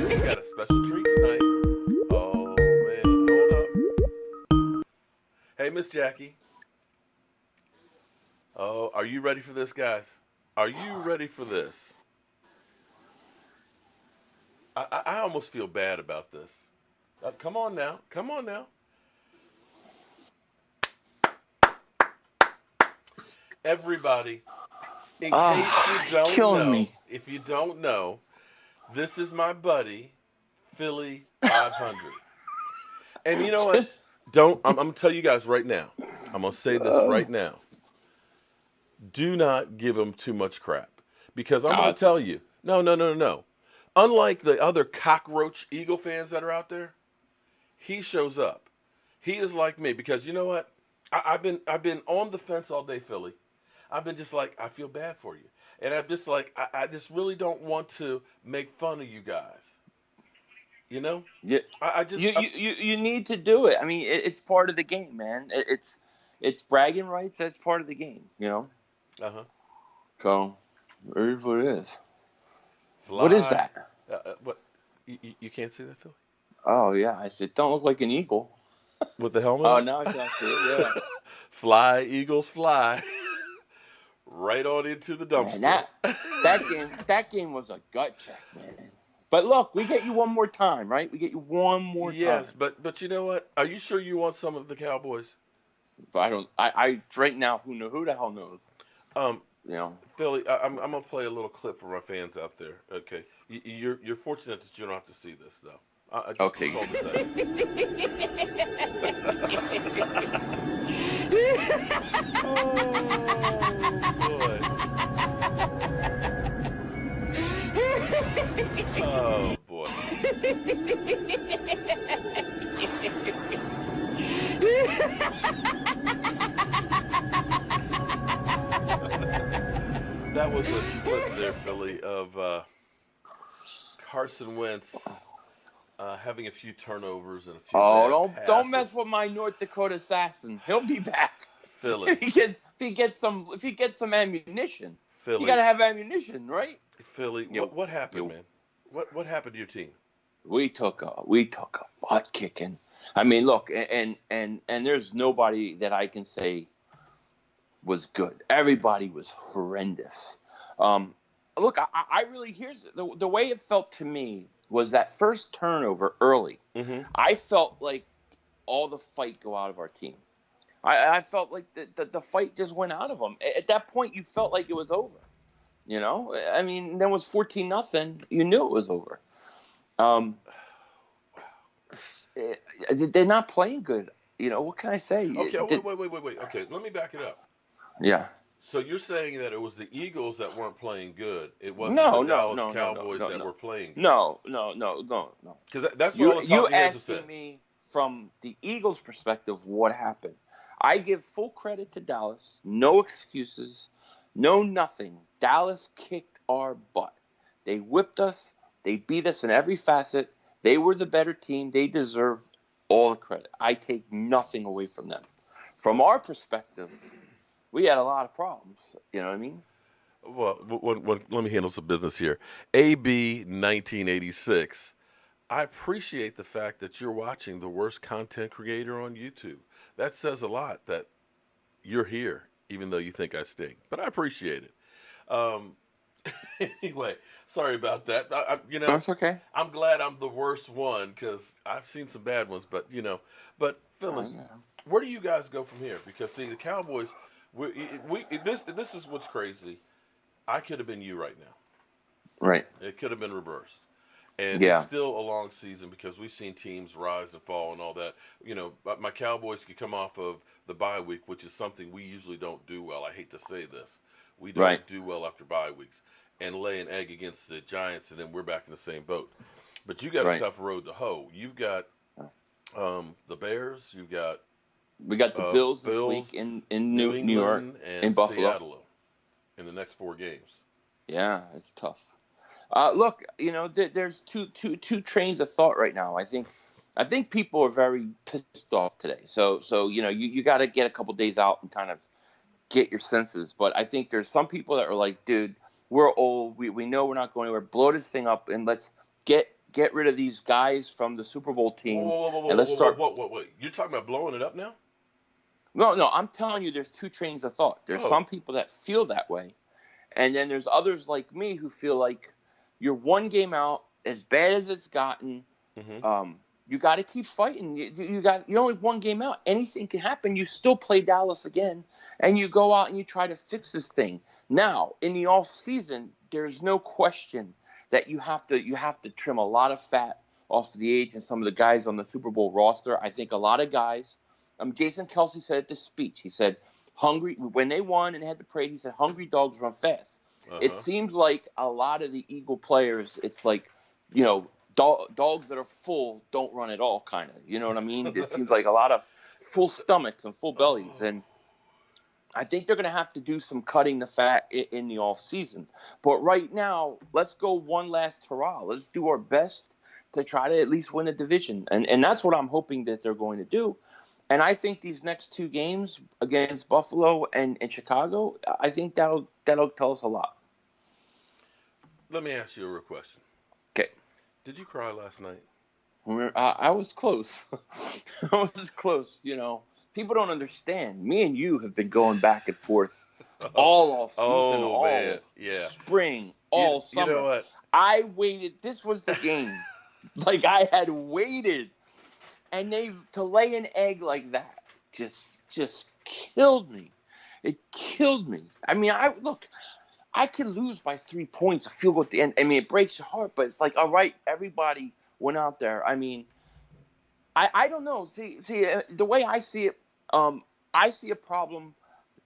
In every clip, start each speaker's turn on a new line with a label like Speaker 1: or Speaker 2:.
Speaker 1: We got a special treat tonight. Oh man, hold up. Hey, Miss Jackie. Oh, are you ready for this, guys? Are you ready for this? I almost feel bad about this. Come on now. Come on now. Everybody, in case you don't
Speaker 2: Killing
Speaker 1: know,
Speaker 2: me.
Speaker 1: if you don't know, this is my buddy, Philly500. And you know what? I'm going to tell you guys right now. I'm going to say this
Speaker 2: Oh,
Speaker 1: right now. Do not give him too much crap. Because I'm going to
Speaker 2: it's okay.
Speaker 1: tell you, no. Unlike the other cockroach Eagle fans that are out there, he shows up. He is like me because you know what? I've been on the fence all day, Philly. I've been just like I feel bad for you, and I'm just like I just really don't want to make fun of you guys. You know,
Speaker 2: You,
Speaker 1: I just
Speaker 2: you need to do it. I mean, it's part of the game, man. It's bragging rights. That's part of the game, you know.
Speaker 1: uh huh
Speaker 2: So, it is what it is. What is
Speaker 1: fly.
Speaker 2: that?
Speaker 1: What you can't see that, Philly,
Speaker 2: Oh yeah, I said, don't look like an eagle.
Speaker 1: with the helmet
Speaker 2: Oh,
Speaker 1: on.
Speaker 2: now I can see it. Yeah,
Speaker 1: Fly, Eagles, fly, right on into the
Speaker 2: man.
Speaker 1: dumpster.
Speaker 2: That game was a gut check, man. But look, we get you one more time, right? We get you one more
Speaker 1: Yes,
Speaker 2: time.
Speaker 1: but you know what? Are you sure you want some of the Cowboys?
Speaker 2: But I don't. I right now, who the hell knows?
Speaker 1: Um,
Speaker 2: You know.
Speaker 1: Philly, I'm gonna play a little clip for my fans out there. Okay, you're fortunate that you don't have to see this though. I just
Speaker 2: Okay.
Speaker 1: hold a second. Oh boy. That was a clip there, Philly, of Carson Wentz having a few turnovers and a few
Speaker 2: Oh,
Speaker 1: bad
Speaker 2: don't
Speaker 1: passes.
Speaker 2: mess with my North Dakota assassins. He'll be back.
Speaker 1: Philly,
Speaker 2: If he gets some ammunition, you
Speaker 1: Philly,
Speaker 2: gotta have ammunition, right?
Speaker 1: Philly.
Speaker 2: You
Speaker 1: What happened,
Speaker 2: you
Speaker 1: man? What happened to your team?
Speaker 2: we took a butt kicking. I mean, look, and there's nobody that I can say was good. Everybody was horrendous. Um, look, I really here's the way it felt to me was that first turnover early.
Speaker 1: Mm-hmm.
Speaker 2: I felt like all the fight go out of our team. I felt like the fight just went out of them. At that point, you felt like it was over. You know, I mean, there was 14-0. You knew it was over. Um, they're not playing good. You know, what can I say?
Speaker 1: Okay, oh, wait. Okay, let me back it up.
Speaker 2: Yeah.
Speaker 1: So you're saying that it was the Eagles that weren't playing good. It wasn't the
Speaker 2: No, no,
Speaker 1: Dallas
Speaker 2: no, no, no,
Speaker 1: Cowboys
Speaker 2: no,
Speaker 1: that
Speaker 2: no,
Speaker 1: were playing good.
Speaker 2: no, no, no, no, no.
Speaker 1: Because that's what
Speaker 2: You
Speaker 1: all the
Speaker 2: you
Speaker 1: talking heads have
Speaker 2: asking
Speaker 1: said.
Speaker 2: me from the Eagles' perspective what happened? I give full credit to Dallas. No excuses. No nothing. Dallas kicked our butt. They whipped us. They beat us in every facet. They were the better team. They deserve all the credit. I take nothing away from them. From our perspective, we had a lot of problems. You know what I mean?
Speaker 1: Well, let me handle some business here. AB 1986. I appreciate the fact that you're watching the worst content creator on YouTube. That says a lot that you're here, even though you think I stink. But I appreciate it. Um, anyway, sorry about that.
Speaker 2: That's okay.
Speaker 1: I'm glad I'm the worst one because I've seen some bad ones. But Philly,
Speaker 2: Yeah.
Speaker 1: where do you guys go from here? Because see, the Cowboys, this is what's crazy. I could have been you right now.
Speaker 2: Right.
Speaker 1: It could have been reversed. And it's
Speaker 2: Yeah.
Speaker 1: still a long season because we've seen teams rise and fall and all that. But my Cowboys could come off of the bye week, which is something we usually don't do well. I hate to say this. We
Speaker 2: Right.
Speaker 1: don't do well after bye weeks and lay an egg against the Giants, and then we're back in the same boat. But you got a
Speaker 2: Right.
Speaker 1: tough road to hoe. You've got the Bears, you've got
Speaker 2: We got the Bills this week
Speaker 1: Bills,
Speaker 2: in
Speaker 1: New
Speaker 2: New York,
Speaker 1: England,
Speaker 2: in
Speaker 1: and
Speaker 2: Buffalo.
Speaker 1: Seattle in the next 4 games.
Speaker 2: Yeah, it's tough. Look, there's two trains of thought right now. I think people are very pissed off today. So you got to get a couple days out and kind of get your senses. But I think there's some people that are like, dude, we're old. We know we're not going anywhere. Blow this thing up and let's get rid of these guys from the Super Bowl
Speaker 1: Whoa,
Speaker 2: team
Speaker 1: whoa, whoa,
Speaker 2: and
Speaker 1: whoa,
Speaker 2: let's
Speaker 1: whoa, whoa,
Speaker 2: start.
Speaker 1: whoa, whoa, whoa! You're talking about blowing it up now?
Speaker 2: No, I'm telling you, there's two trains of thought. There's
Speaker 1: Oh,
Speaker 2: some people that feel that way, and then there's others like me who feel like you're one game out, as bad as it's gotten.
Speaker 1: mm-hmm.
Speaker 2: You got to keep fighting. You're only one game out. Anything can happen. You still play Dallas again, and you go out and you try to fix this thing. Now, in the off season, there's no question that you have to trim a lot of fat off the age and some of the guys on the Super Bowl roster. I think a lot of guys. Jason Kelsey said at the speech. He said, "Hungry when they won and had the parade." He said, "Hungry dogs run fast." It
Speaker 1: Uh-huh.
Speaker 2: seems like a lot of the Eagle players. It's like, dogs that are full don't run at all, kind of. You know what I mean? It seems like a lot of full stomachs and full bellies,
Speaker 1: Oh.
Speaker 2: and I think they're going to have to do some cutting the fat in the off season. But right now, let's go one last hurrah. Let's do our best to try to at least win a division, and that's what I'm hoping that they're going to do. And I think these next two games against Buffalo and Chicago, I think that'll tell us a lot.
Speaker 1: Let me ask you a real question.
Speaker 2: Okay.
Speaker 1: Did you cry last night?
Speaker 2: I was close. I was close. People don't understand. Me and you have been going back and forth all off season,
Speaker 1: Oh man,
Speaker 2: all
Speaker 1: yeah.
Speaker 2: spring,
Speaker 1: You
Speaker 2: all
Speaker 1: you know
Speaker 2: summer.
Speaker 1: what?
Speaker 2: I waited. This was the game. Like I had waited, and they to lay an egg like that just killed me. It killed me. I mean, I can lose by 3 points, a field goal at the end. I mean, it breaks your heart, but it's like, all right, everybody went out there. I mean, I don't know. See, the way I see a problem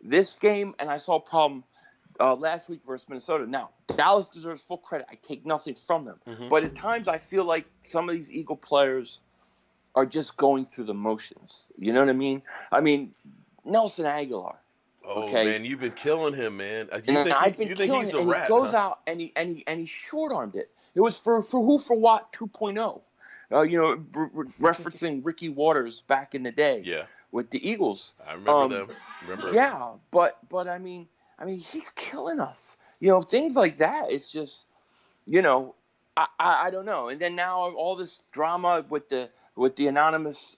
Speaker 2: this game, and I saw a problem last week versus Minnesota. Now, Dallas deserves full credit. I take nothing from them,
Speaker 1: Mm-hmm.
Speaker 2: but at times I feel like some of these Eagle players are just going through the motions. You know what I mean? I mean, Nelson Aguilar.
Speaker 1: Oh
Speaker 2: Okay,
Speaker 1: man, you've been killing him, man.
Speaker 2: and
Speaker 1: You think
Speaker 2: I've been killing
Speaker 1: he's
Speaker 2: it,
Speaker 1: the
Speaker 2: and he
Speaker 1: rat,
Speaker 2: goes
Speaker 1: huh?
Speaker 2: out and he short armed it. It was for who for what 2.0. Referencing Ricky Waters back in the day
Speaker 1: Yeah,
Speaker 2: with the Eagles.
Speaker 1: I remember them. Remember?
Speaker 2: Yeah, but I mean he's killing us. Things like that. It's just you know I don't know. And then now all this drama with the anonymous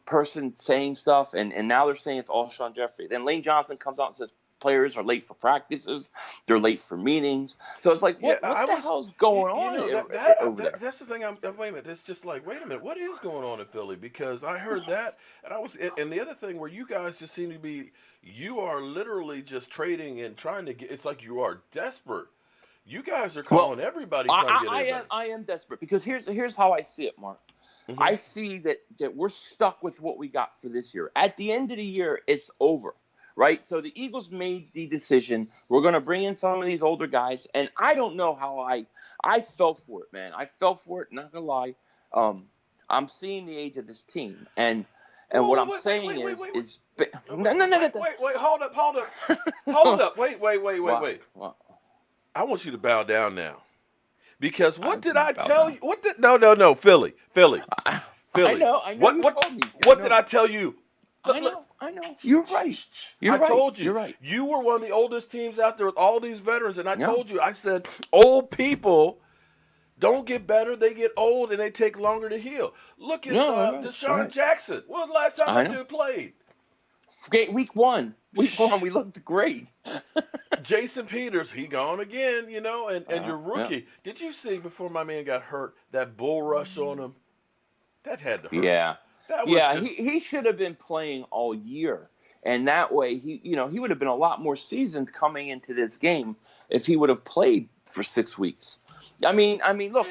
Speaker 2: person saying stuff, and now they're saying it's all Sean Jeffrey. Then Lane Johnson comes out and says players are late for practices, they're late for meetings. So it's like,
Speaker 1: Yeah,
Speaker 2: what
Speaker 1: I
Speaker 2: the
Speaker 1: was.
Speaker 2: hell's
Speaker 1: You,
Speaker 2: going
Speaker 1: you
Speaker 2: on
Speaker 1: know that
Speaker 2: over there?
Speaker 1: that's the thing. Wait a minute. It's just like, wait a minute. What is going on in Philly? Because I heard that, and and the other thing where you guys just seem to be, you are literally just trading and trying to get. It's like you are desperate. You guys are
Speaker 2: Well,
Speaker 1: calling everybody trying to get
Speaker 2: I am
Speaker 1: everybody.
Speaker 2: I am desperate because here's how I see it, Mark.
Speaker 1: Mm-hmm.
Speaker 2: I see that we're stuck with what we got for this year. At the end of the year, it's over, right? So the Eagles made the decision. We're going to bring in some of these older guys, and I don't know how I fell for it, man. I fell for it. Not gonna lie. I'm seeing the age of this team, and what
Speaker 1: Whoa,
Speaker 2: I'm
Speaker 1: wait, wait,
Speaker 2: saying
Speaker 1: wait, wait, wait, wait.
Speaker 2: no, no, no, no,
Speaker 1: Wait, hold up, hold up, hold up.
Speaker 2: What?
Speaker 1: Wait. I want you to bow down now. Because
Speaker 2: I
Speaker 1: what did
Speaker 2: didn't
Speaker 1: I
Speaker 2: bow
Speaker 1: tell
Speaker 2: down.
Speaker 1: you? What did no,
Speaker 2: I
Speaker 1: Philly.
Speaker 2: know.
Speaker 1: What
Speaker 2: You
Speaker 1: what
Speaker 2: told me. I
Speaker 1: what did
Speaker 2: know.
Speaker 1: I tell you?
Speaker 2: I
Speaker 1: Look,
Speaker 2: know. I know. You're right. You're
Speaker 1: I
Speaker 2: right.
Speaker 1: told
Speaker 2: You're
Speaker 1: you.
Speaker 2: right.
Speaker 1: You were one of the oldest teams out there with all these veterans, and I
Speaker 2: No.
Speaker 1: told you, I said, old people don't get better, they get old and they take longer to heal. Look at
Speaker 2: No. All right. All
Speaker 1: Deshaun
Speaker 2: right.
Speaker 1: Jackson. When was the last time
Speaker 2: I
Speaker 1: that
Speaker 2: know.
Speaker 1: dude played?
Speaker 2: Great. Week one. Week one. We looked great.
Speaker 1: Jason Peters, he gone again, and your
Speaker 2: Yeah.
Speaker 1: rookie. Did you see before my man got hurt that bull rush on him? That had to hurt.
Speaker 2: Yeah.
Speaker 1: That was
Speaker 2: Yeah. He
Speaker 1: just
Speaker 2: he should have been playing all year, and that way he would have been a lot more seasoned coming into this game if he would have played for 6 weeks. Look,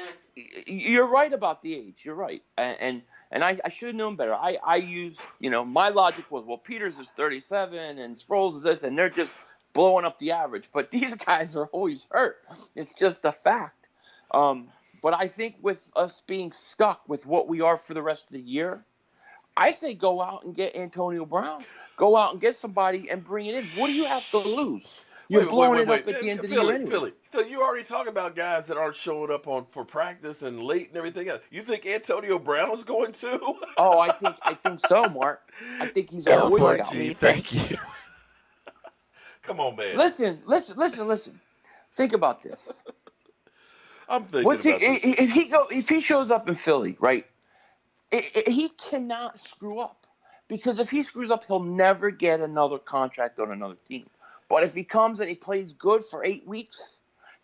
Speaker 2: you're right about the age. You're right, and I should have known better. I used my logic was, well, Peters is 37 and Sproles is this, and they're just blowing up the average. But these guys are always hurt. It's just a fact. But I think with us being stuck with what we are for the rest of the year, I say go out and get Antonio Brown. Go out and get somebody and bring it in. What do you have to lose? You're blowing it up at the end of the year anyways.
Speaker 1: Philly. So you already talking about guys that aren't showing up for practice and late and everything else. You think Antonio Brown's going to?
Speaker 2: Oh, I think so, Mark. I think he's a
Speaker 3: Go
Speaker 2: Boy
Speaker 3: for it,
Speaker 2: Scout.
Speaker 3: G. Thank you.
Speaker 1: Come on, man.
Speaker 2: Listen. Think about this.
Speaker 1: I'm thinking
Speaker 2: What's he
Speaker 1: about this.
Speaker 2: if he shows up in Philly, right? He cannot screw up, because if he screws up, he'll never get another contract on another team. But if he comes and he plays good for 8 weeks,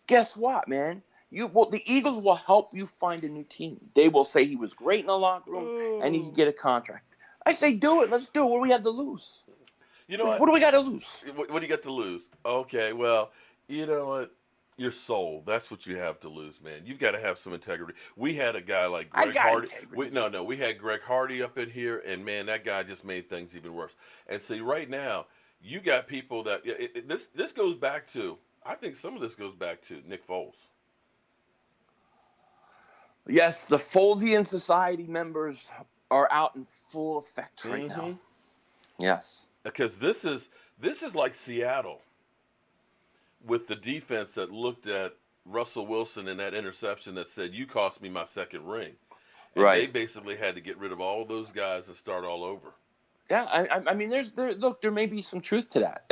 Speaker 2: guess what, man? The Eagles will help you find a new team. They will say he was great in the locker room and he can get a contract. I say do it. Let's do it. What do we have to lose?
Speaker 1: You know
Speaker 2: What
Speaker 1: what?
Speaker 2: do we got to lose?
Speaker 1: What do you got to lose? Okay, well, you know what? Your soul. That's what you have to lose, man. You've got to have some integrity. We had a guy like
Speaker 2: I
Speaker 1: Greg
Speaker 2: got
Speaker 1: Hardy.
Speaker 2: integrity.
Speaker 1: We had Greg Hardy up in here, and man, that guy just made things even worse. And see, right now, you got people that this goes back to. I think some of this goes back to Nick Foles.
Speaker 2: Yes, the Folesian Society members are out in full effect right now.
Speaker 1: Mm-hmm.
Speaker 2: Yes.
Speaker 1: Because this is like Seattle with the defense that looked at Russell Wilson and that interception that said, "You cost me my second ring," and they
Speaker 2: Right.
Speaker 1: basically had to get rid of all those guys and start all over.
Speaker 2: Yeah, I mean, there may be some truth to that,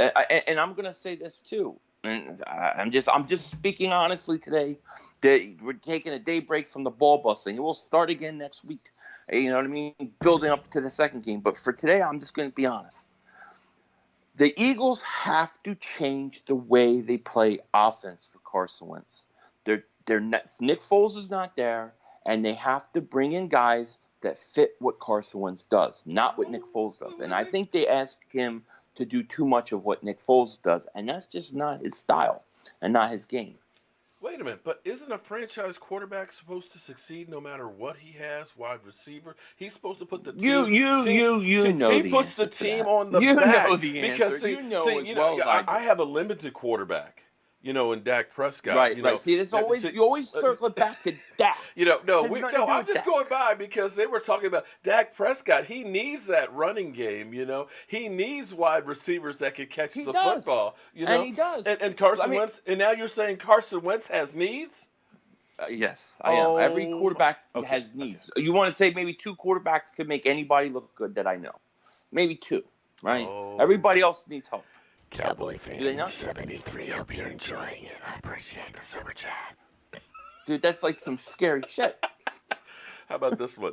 Speaker 2: and I'm gonna say this too, and I'm just speaking honestly today. That we're taking a day break from the ball busting. It will start again next week. You know what I mean? Building up to the second game, but for today, I'm just gonna be honest. The Eagles have to change the way they play offense for Carson Wentz. Nick Foles is not there, and they have to bring in guys that fit what Carson Wentz does, not what Nick Foles does. And I think they ask him to do too much of what Nick Foles does, and that's just not his style and not his game.
Speaker 1: Wait a minute, but isn't a franchise quarterback supposed to succeed no matter what he has? Wide receiver, he's supposed to put the
Speaker 2: You
Speaker 1: team.
Speaker 2: you you you know
Speaker 1: He
Speaker 2: the
Speaker 1: puts the
Speaker 2: answer to
Speaker 1: team
Speaker 2: that.
Speaker 1: on the
Speaker 2: You
Speaker 1: back
Speaker 2: know the answer.
Speaker 1: because
Speaker 2: You know as
Speaker 1: you know,
Speaker 2: well as I do.
Speaker 1: I have a limited quarterback, in Dak Prescott.
Speaker 2: Right. See, it's always you always circle it back to Dak. Has nothing to do
Speaker 1: I'm
Speaker 2: with
Speaker 1: just
Speaker 2: Dak.
Speaker 1: going by because they were talking about Dak Prescott. He needs that running game. He needs wide receivers that can catch
Speaker 2: He
Speaker 1: the
Speaker 2: does.
Speaker 1: football.
Speaker 2: And he does.
Speaker 1: And
Speaker 2: I
Speaker 1: Carson
Speaker 2: mean,
Speaker 1: Wentz. And now you're saying Carson Wentz has needs.
Speaker 2: yes, I am. Every quarterback
Speaker 1: Okay.
Speaker 2: has needs. You want to say maybe 2 quarterbacks could make anybody look good that I know. Maybe 2, right?
Speaker 1: Oh.
Speaker 2: Everybody else needs help.
Speaker 3: Cowboy
Speaker 2: Do they
Speaker 3: fan
Speaker 2: not?
Speaker 3: 73. Hope you're enjoying it. I appreciate the super chat.
Speaker 2: Dude, that's like some scary shit.
Speaker 1: How about this one?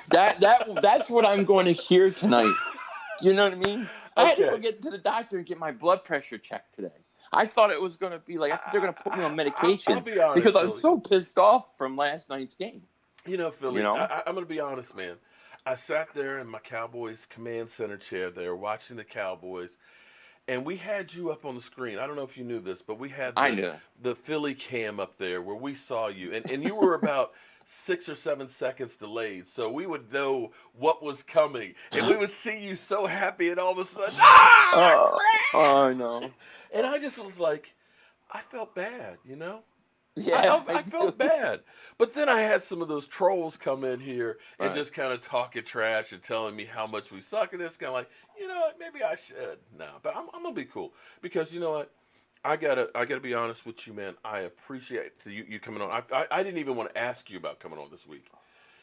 Speaker 2: That's what I'm going to hear tonight. You know what I mean? I had to go
Speaker 1: Okay.
Speaker 2: get to the doctor and get my blood pressure checked today. I thought it was going to be like, I thought they're going to put me on medication
Speaker 1: I'll be honest,
Speaker 2: because I was
Speaker 1: Philly.
Speaker 2: so pissed off from last night's game.
Speaker 1: Philly,
Speaker 2: You know?
Speaker 1: I'm going to be honest, man. I sat there in my Cowboys command center chair there watching the Cowboys, and we had you up on the screen. I don't know if you knew this, but we had
Speaker 2: I knew.
Speaker 1: the Philly cam up there where we saw you, and you were about 6 or 7 seconds delayed, so we would know what was coming, and we would see you so happy, and all of a sudden,
Speaker 2: Oh, no.
Speaker 1: and I just was like, I felt bad,
Speaker 2: Yeah,
Speaker 1: I felt bad. But then I had some of those trolls come in here and
Speaker 2: Right.
Speaker 1: just kind of talking trash and telling me how much we suck. And it's kind of like, you know what, maybe I should. No, but I'm going to be cool. Because you know what? I gotta be honest with you, man. I appreciate you coming on. I didn't even want to ask you about coming on this week.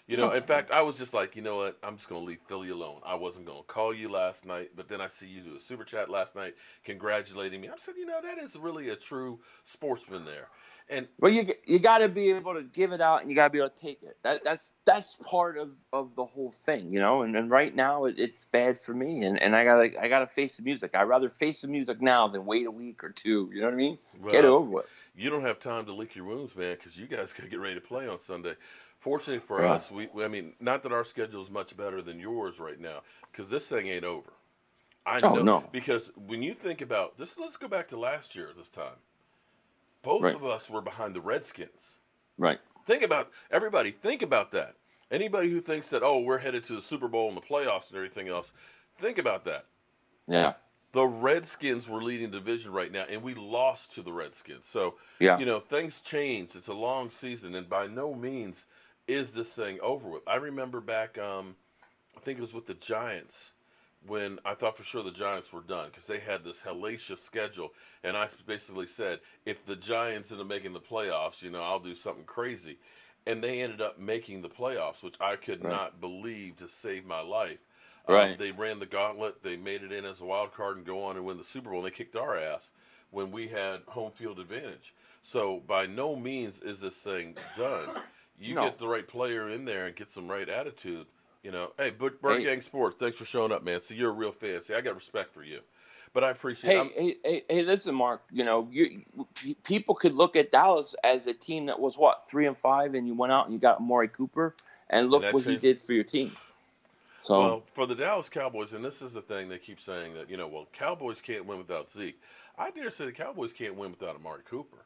Speaker 1: In fact, I was just like, you know what? I'm just going to leave Philly alone. I wasn't going to call you last night, but then I see you do a super chat last night congratulating me. I said, that is really a true sportsman there. And
Speaker 2: Well, you got to be able to give it out, and you got to be able to take it. That's part of the whole thing, And right now it's bad for me, and I gotta face the music. I'd rather face the music now than wait a week or 2. You know what I mean? Get it
Speaker 1: well,
Speaker 2: over with.
Speaker 1: you don't have time to lick your wounds, man, because you guys got to get ready to play on Sunday. Fortunately for
Speaker 2: Yeah.
Speaker 1: us, I mean, not that our schedule is much better than yours right now, because this thing ain't over. I
Speaker 2: Oh
Speaker 1: know,
Speaker 2: no.
Speaker 1: because when you think about this, let's go back to last year this time. Both
Speaker 2: Right.
Speaker 1: of us were behind the Redskins.
Speaker 2: Right.
Speaker 1: Think about that. Anybody who thinks that, we're headed to the Super Bowl and the playoffs and everything else, think about that.
Speaker 2: Yeah.
Speaker 1: The Redskins were leading the division right now, and we lost to the Redskins. So,
Speaker 2: Yeah.
Speaker 1: things change. It's a long season, and by no means is this thing over with? I remember back, I think it was with the Giants, when I thought for sure the Giants were done because they had this hellacious schedule, and I basically said, if the Giants end up making the playoffs, I'll do something crazy, and they ended up making the playoffs, which I could
Speaker 2: Right.
Speaker 1: not believe to save my life.
Speaker 2: Right.
Speaker 1: They ran the gauntlet, they made it in as a wild card and go on and win the Super Bowl. And they kicked our ass when we had home field advantage. So by no means is this thing done. You
Speaker 2: No.
Speaker 1: get the right player in there and get some right attitude. Hey, Bird
Speaker 2: Hey,
Speaker 1: Gang Sports, thanks for showing up, man. See, you're a real fan. See, I got respect for you, but I appreciate.
Speaker 2: hey, listen, Mark. People could look at Dallas as a team that was what 3-5, and you went out and you got Amari Cooper, and
Speaker 1: And
Speaker 2: look
Speaker 1: that
Speaker 2: what he
Speaker 1: changed.
Speaker 2: did for your team. So
Speaker 1: Well, for the Dallas Cowboys, and this is the thing they keep saying that well, Cowboys can't win without Zeke. I dare say the Cowboys can't win without Amari Cooper.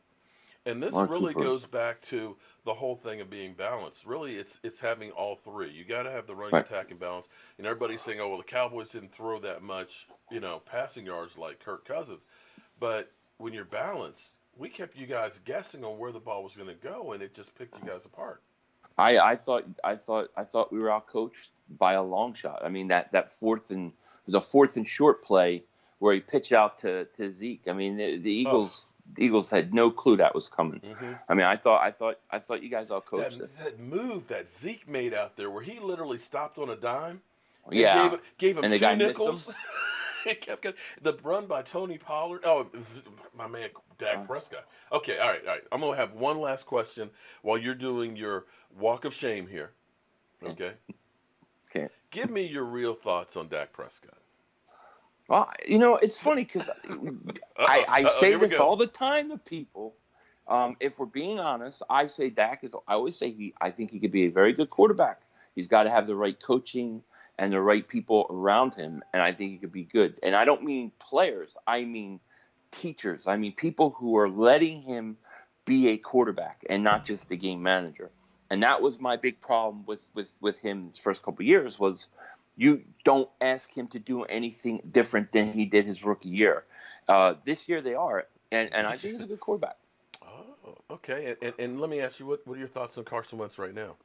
Speaker 1: And this
Speaker 2: Amari
Speaker 1: really
Speaker 2: Cooper,
Speaker 1: goes back to the whole thing of being balanced. Really, it's having all three. You got to have the running
Speaker 2: right?
Speaker 1: attack and balance. And everybody's saying, oh well, the Cowboys didn't throw that much, passing yards like Kirk Cousins. But when you're balanced, we kept you guys guessing on where the ball was going to go, and it just picked you guys apart.
Speaker 2: I thought we were out coached by a long shot. I mean that it was a fourth and short play where he pitched out to Zeke. I mean the
Speaker 1: Oh,
Speaker 2: Eagles had no clue that was coming.
Speaker 1: mm-hmm.
Speaker 2: I mean I thought you guys all
Speaker 1: that
Speaker 2: coached this.
Speaker 1: that move that Zeke made out there, where he literally stopped on a dime and
Speaker 2: Yeah,
Speaker 1: gave him
Speaker 2: and the
Speaker 1: two
Speaker 2: guy missed him.
Speaker 1: nickels. It kept getting, the run by Tony Pollard. Oh, my man Dak
Speaker 2: Uh,
Speaker 1: Prescott. Okay, all right. I'm gonna have one last question while you're doing your walk of shame here.
Speaker 2: okay.
Speaker 1: Okay,
Speaker 2: Okay.
Speaker 1: give me your real thoughts on Dak Prescott.
Speaker 2: Well, it's funny because I say
Speaker 1: Here we
Speaker 2: this
Speaker 1: go.
Speaker 2: all the time to people. If we're being honest, I say Dak is. I always say I think he could be a very good quarterback. He's got to have the right coaching and the right people around him, and I think he could be good. And I don't mean players. I mean teachers. I mean people who are letting him be a quarterback and not just a game manager. And that was my big problem with him his first couple of years was you don't ask him to do anything different than he did his rookie year. This year they are, and I think he's a good quarterback.
Speaker 1: Oh, okay. And let me ask you, what are your thoughts on Carson Wentz right now?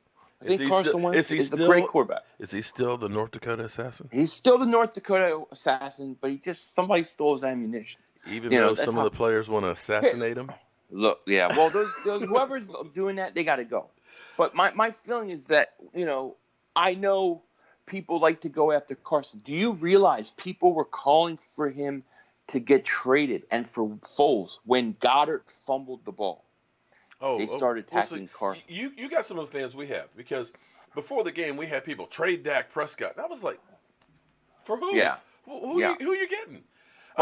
Speaker 2: I
Speaker 1: Is
Speaker 2: think
Speaker 1: he still
Speaker 2: Carson
Speaker 1: is
Speaker 2: Wentz
Speaker 1: he
Speaker 2: is a great
Speaker 1: still
Speaker 2: quarterback.
Speaker 1: is he still the North Dakota assassin?
Speaker 2: He's still the North Dakota assassin, but somebody stole his ammunition.
Speaker 1: Even though
Speaker 2: That's
Speaker 1: some of
Speaker 2: how.
Speaker 1: the players want to assassinate him?
Speaker 2: Look, yeah. Well, those whoever's doing that, they got to go. But my feeling is that I know people like to go after Carson. Do you realize people were calling for him to get traded and for Foles when Goddard fumbled the ball? They started
Speaker 1: Well, see,
Speaker 2: attacking Carson.
Speaker 1: you got some of the fans we have because before the game we had people trade Dak Prescott. And I was like, for who?
Speaker 2: Yeah,
Speaker 1: Who
Speaker 2: yeah.
Speaker 1: you getting? I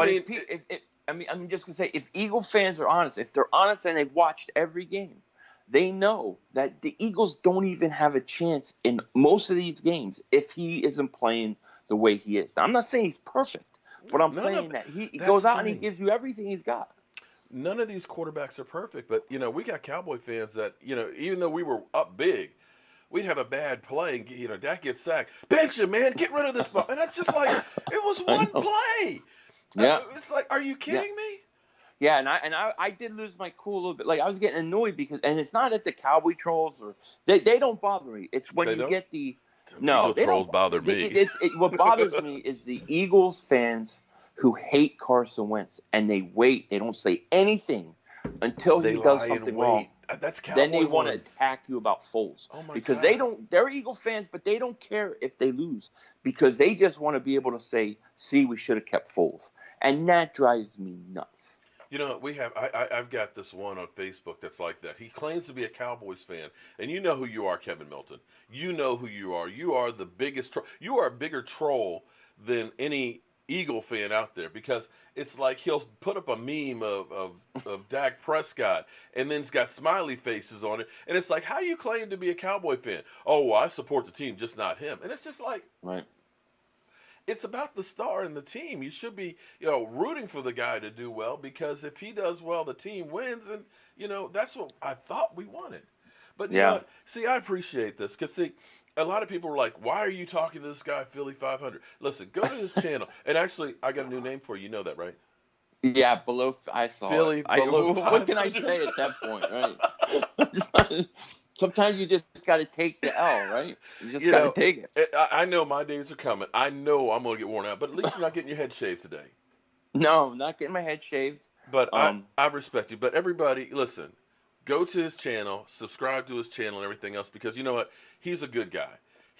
Speaker 2: But
Speaker 1: mean,
Speaker 2: I'm just gonna say, if Eagle fans are honest, if they're honest and they've watched every game, they know that the Eagles don't even have a chance in most of these games if he isn't playing the way he is. Now, I'm not saying he's perfect, but I'm
Speaker 1: none of
Speaker 2: saying that he
Speaker 1: that's
Speaker 2: goes
Speaker 1: the
Speaker 2: out and he
Speaker 1: thing.
Speaker 2: gives you everything he's got.
Speaker 1: None of these quarterbacks are perfect, but we got Cowboy fans that even though we were up big, we'd have a bad play. Dak gets sacked. Bench him, man. Get rid of this ball. And that's just like it was
Speaker 2: I
Speaker 1: one
Speaker 2: know.
Speaker 1: play.
Speaker 2: Yeah,
Speaker 1: It's like, are you
Speaker 2: yeah.
Speaker 1: kidding me?
Speaker 2: Yeah, and I did lose my cool a little bit. Like I was getting annoyed because, and it's not at the Cowboy trolls or they don't bother me. It's when
Speaker 1: They
Speaker 2: you
Speaker 1: don't.
Speaker 2: get the
Speaker 1: Eagle
Speaker 2: no, they
Speaker 1: trolls
Speaker 2: don't.
Speaker 1: bother me.
Speaker 2: What bothers me is the Eagles fans who hate Carson Wentz and they wait. They don't say anything until
Speaker 1: They
Speaker 2: he does
Speaker 1: lie and
Speaker 2: something wrong.
Speaker 1: wait. That's
Speaker 2: Then they
Speaker 1: Cowboy
Speaker 2: want to
Speaker 1: ones.
Speaker 2: attack you about Foles
Speaker 1: Oh my
Speaker 2: because
Speaker 1: God.
Speaker 2: they're Eagle fans, but they don't care if they lose because they just want to be able to say, "See, we should have kept Foles," and that drives me nuts.
Speaker 1: We have. I've got this one on Facebook that's like that. He claims to be a Cowboys fan, and you know who you are, Kevin Milton. You know who you are. You are the biggest. You are a bigger troll than any Eagle fan out there because it's like he'll put up a meme of Dak Prescott, and then it's got smiley faces on it, and it's like, how do you claim to be a Cowboy fan? Oh, well, I support the team, just not him, and it's just like.
Speaker 2: Right.
Speaker 1: It's about the star in the team. You should be, rooting for the guy to do well because if he does well, the team wins, and that's what I thought we wanted. But you know
Speaker 2: Yeah.
Speaker 1: what? See, I appreciate this because see, a lot of people were like, "Why are you talking to this guy, Philly500?" Listen, go to his channel, and actually, I got a new name for you. You know that, right?
Speaker 2: Yeah, below. I saw it.
Speaker 1: Philly below
Speaker 2: What can I
Speaker 1: 500.
Speaker 2: say at that point, right? sometimes you just got to take the L, right? You just
Speaker 1: You
Speaker 2: got to
Speaker 1: know,
Speaker 2: take it.
Speaker 1: I know my days are coming. I know I'm gonna get worn out, but at least you're not getting your head shaved today.
Speaker 2: No, not getting my head shaved.
Speaker 1: But
Speaker 2: Um,
Speaker 1: I respect you. But everybody, listen, go to his channel, subscribe to his channel, and everything else because you know what? He's a good guy.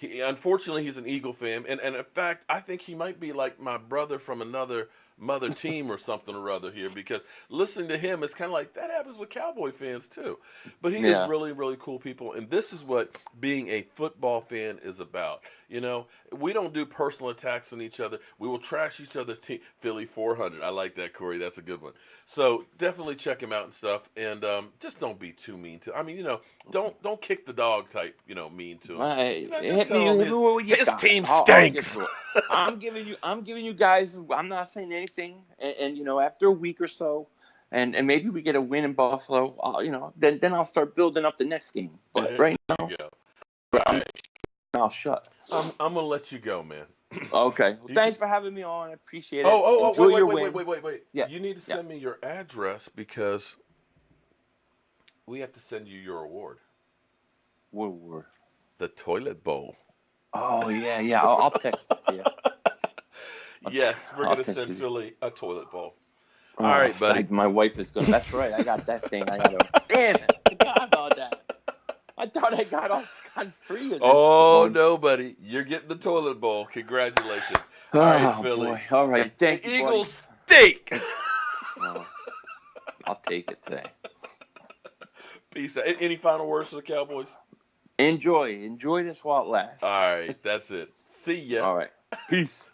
Speaker 1: Unfortunately he's an Eagle fan, and in fact I think he might be like my brother from another mother team or something or other here because listening to him it's kind of like that happens with Cowboy fans too. But he is
Speaker 2: yeah.
Speaker 1: really really cool people, and this is what being a football fan is about. You know, we don't do personal attacks on each other. We will trash each other's team. Philly 400. I like that, Corey. That's a good one. So definitely check him out and stuff, and just don't be too mean to. I mean, you know, don't kick the dog type. You know, mean to him. You know, just tell him
Speaker 2: Hit me with what you
Speaker 1: his
Speaker 2: got.
Speaker 1: team
Speaker 2: I'll get
Speaker 1: stinks.
Speaker 2: to it. I'm giving you guys. I'm not saying anything. And you know, after a week or so, and maybe we get a win in Buffalo. You know, then I'll start building up the next game. But
Speaker 1: There
Speaker 2: right now,
Speaker 1: you go. All
Speaker 2: I'm
Speaker 1: right,
Speaker 2: I'll shut.
Speaker 1: I'm gonna let you go, man.
Speaker 2: Okay. Well,
Speaker 1: You can.
Speaker 2: thanks for having me on. I appreciate it.
Speaker 1: Oh,
Speaker 2: Enjoy your
Speaker 1: wait,
Speaker 2: win. Yeah.
Speaker 1: You need to
Speaker 2: Yeah.
Speaker 1: send me your address because we have to send you your award,
Speaker 2: Woodward.
Speaker 1: the toilet bowl.
Speaker 2: Oh yeah, yeah. I'll text it to you.
Speaker 1: Yes, we're
Speaker 2: I'll
Speaker 1: gonna
Speaker 2: text
Speaker 1: send
Speaker 2: it to you.
Speaker 1: Philly a toilet bowl. All
Speaker 2: Oh,
Speaker 1: right, buddy.
Speaker 2: my wife is gonna. That's right. I got that thing. I got to. Damn it! I forgot about that. I thought I got off scot free of this
Speaker 1: Oh
Speaker 2: one.
Speaker 1: no, buddy, you're getting the toilet bowl. Congratulations. All right,
Speaker 2: Oh
Speaker 1: Philly.
Speaker 2: boy. All right. Thank
Speaker 1: The
Speaker 2: you, buddy.
Speaker 1: Eagles stink.
Speaker 2: Oh, I'll take it today.
Speaker 1: Peace out. Any final words for the Cowboys?
Speaker 2: Enjoy this while it lasts.
Speaker 1: All right, that's it. See ya.
Speaker 2: All right. Peace.